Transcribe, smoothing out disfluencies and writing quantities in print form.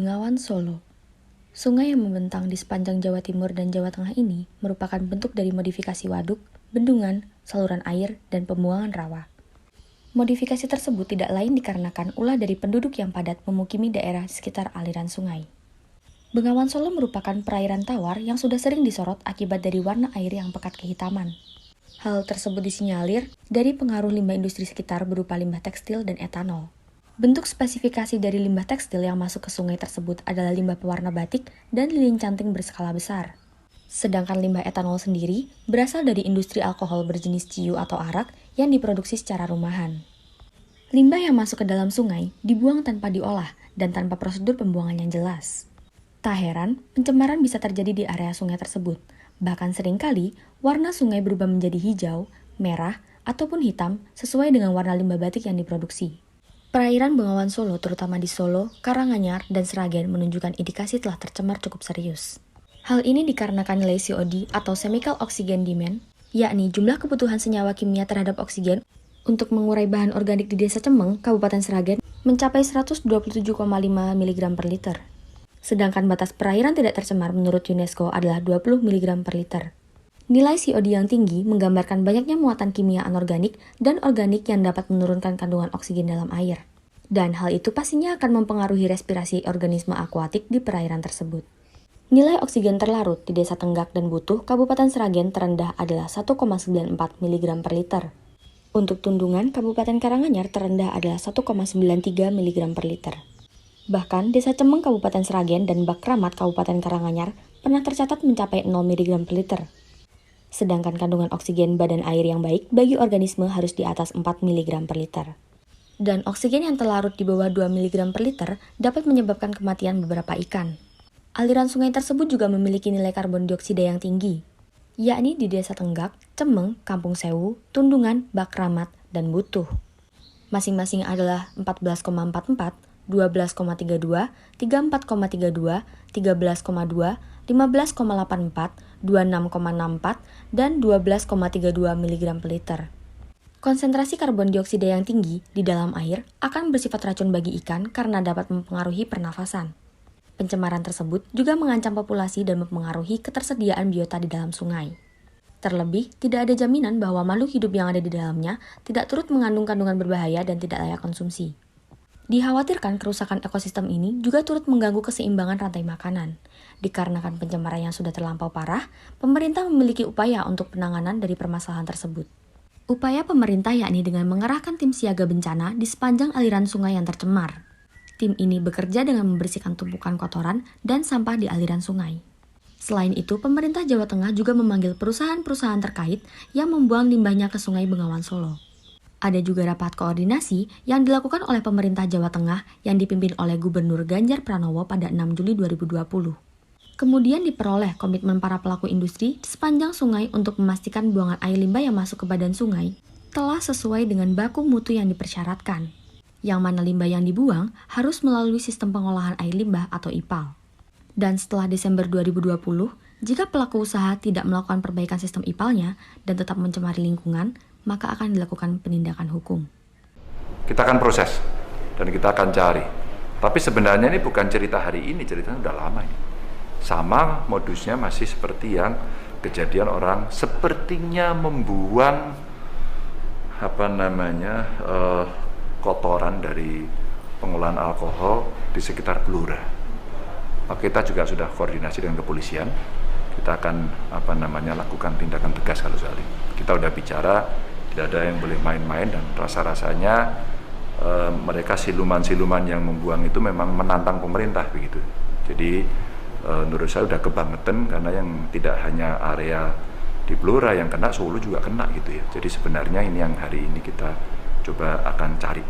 Bengawan Solo. Sungai yang membentang di sepanjang Jawa Timur dan Jawa Tengah ini merupakan bentuk dari modifikasi waduk, bendungan, saluran air, dan pembuangan rawa. Modifikasi tersebut tidak lain dikarenakan ulah dari penduduk yang padat memukimi daerah sekitar aliran sungai. Bengawan Solo merupakan perairan tawar yang sudah sering disorot akibat dari warna air yang pekat kehitaman. Hal tersebut disinyalir dari pengaruh limbah industri sekitar berupa limbah tekstil dan etanol. Bentuk spesifikasi dari limbah tekstil yang masuk ke sungai tersebut adalah limbah pewarna batik dan lilin canting berskala besar. Sedangkan limbah etanol sendiri berasal dari industri alkohol berjenis ciu atau arak yang diproduksi secara rumahan. Limbah yang masuk ke dalam sungai dibuang tanpa diolah dan tanpa prosedur pembuangan yang jelas. Tak heran, pencemaran bisa terjadi di area sungai tersebut. Bahkan seringkali, warna sungai berubah menjadi hijau, merah, ataupun hitam sesuai dengan warna limbah batik yang diproduksi. Perairan Bengawan Solo, terutama di Solo, Karanganyar, dan Sragen menunjukkan indikasi telah tercemar cukup serius. Hal ini dikarenakan nilai COD atau Chemical Oxygen Demand, yakni jumlah kebutuhan senyawa kimia terhadap oksigen untuk mengurai bahan organik di Desa Cemeng, Kabupaten Sragen, mencapai 127,5 mg per liter. Sedangkan batas perairan tidak tercemar menurut UNESCO adalah 20 mg per liter. Nilai COD yang tinggi menggambarkan banyaknya muatan kimia anorganik dan organik yang dapat menurunkan kandungan oksigen dalam air. Dan hal itu pastinya akan mempengaruhi respirasi organisme akuatik di perairan tersebut. Nilai oksigen terlarut di Desa Tenggak dan Butuh, Kabupaten Sragen terendah adalah 1,94 mg per liter. Untuk Tundungan, Kabupaten Karanganyar terendah adalah 1,93 mg per liter. Bahkan, Desa Cemeng, Kabupaten Sragen dan Bak Kramat, Kabupaten Karanganyar pernah tercatat mencapai 0 mg per liter. Sedangkan kandungan oksigen badan air yang baik bagi organisme harus di atas 4 mg per liter. Dan oksigen yang terlarut di bawah 2 mg per liter dapat menyebabkan kematian beberapa ikan. Aliran sungai tersebut juga memiliki nilai karbon dioksida yang tinggi, yakni di Desa Tenggak, Cemeng, Kampung Sewu, Tundungan, Bak Kramat, dan Butuh. Masing-masing adalah 14,44, 12,32, 34,32, 13,2, 15,84, 26,64, dan 12,32 mg per liter. Konsentrasi karbon dioksida yang tinggi di dalam air akan bersifat racun bagi ikan karena dapat mempengaruhi pernafasan. Pencemaran tersebut juga mengancam populasi dan mempengaruhi ketersediaan biota di dalam sungai. Terlebih, tidak ada jaminan bahwa makhluk hidup yang ada di dalamnya tidak turut mengandung kandungan berbahaya dan tidak layak konsumsi. Dikhawatirkan kerusakan ekosistem ini juga turut mengganggu keseimbangan rantai makanan. Dikarenakan pencemaran yang sudah terlampau parah, pemerintah memiliki upaya untuk penanganan dari permasalahan tersebut. Upaya pemerintah yakni dengan mengerahkan tim siaga bencana di sepanjang aliran sungai yang tercemar. Tim ini bekerja dengan membersihkan tumpukan kotoran dan sampah di aliran sungai. Selain itu, pemerintah Jawa Tengah juga memanggil perusahaan-perusahaan terkait yang membuang limbahnya ke Sungai Bengawan Solo. Ada juga rapat koordinasi yang dilakukan oleh pemerintah Jawa Tengah yang dipimpin oleh Gubernur Ganjar Pranowo pada 6 Juli 2020. Kemudian diperoleh komitmen para pelaku industri di sepanjang sungai untuk memastikan buangan air limbah yang masuk ke badan sungai telah sesuai dengan baku mutu yang dipersyaratkan. Yang mana limbah yang dibuang harus melalui sistem pengolahan air limbah atau IPAL. Dan setelah Desember 2020, jika pelaku usaha tidak melakukan perbaikan sistem IPAL-nya dan tetap mencemari lingkungan, maka akan dilakukan penindakan hukum. Kita akan proses dan kita akan cari. Tapi sebenarnya ini bukan cerita hari ini, ceritanya udah lama ini. Sama modusnya masih seperti yang kejadian orang sepertinya membuang kotoran dari pengolahan alkohol di sekitar Blora. Kita juga sudah koordinasi dengan kepolisian. Kita akan lakukan tindakan tegas kalau soal ini. Kita udah bicara, tidak ada yang boleh main-main dan rasa-rasanya mereka siluman-siluman yang membuang itu memang menantang pemerintah begitu. Jadi menurut saya udah kebangetan karena yang tidak hanya area di Blora yang kena, Solo juga kena gitu ya. Jadi sebenarnya ini yang hari ini kita coba akan cari.